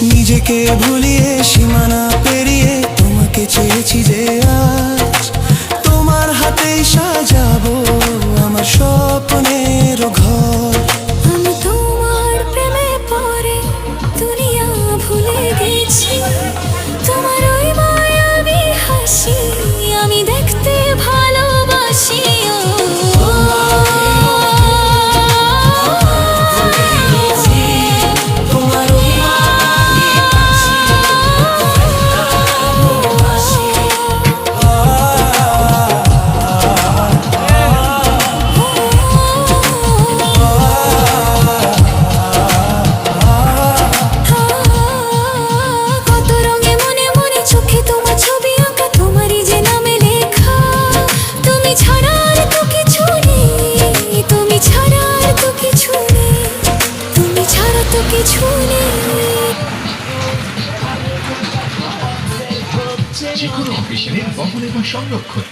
নিজেকে ভুলিয়ে সীমানা পেরিয়ে তোমাকে চেয়েছি যে আজ তোমার হাতেই সাজাবো আমার স্বপ্নের ঘর। আমি তোমার প্রেমে পড়ে দুনিয়া ভুলে গেছি, তোমার ওই মায়াবী হাসি আমি দেখতে ভালোবাসি। যে কোনো অকেশনের বহন এবং সংরক্ষণ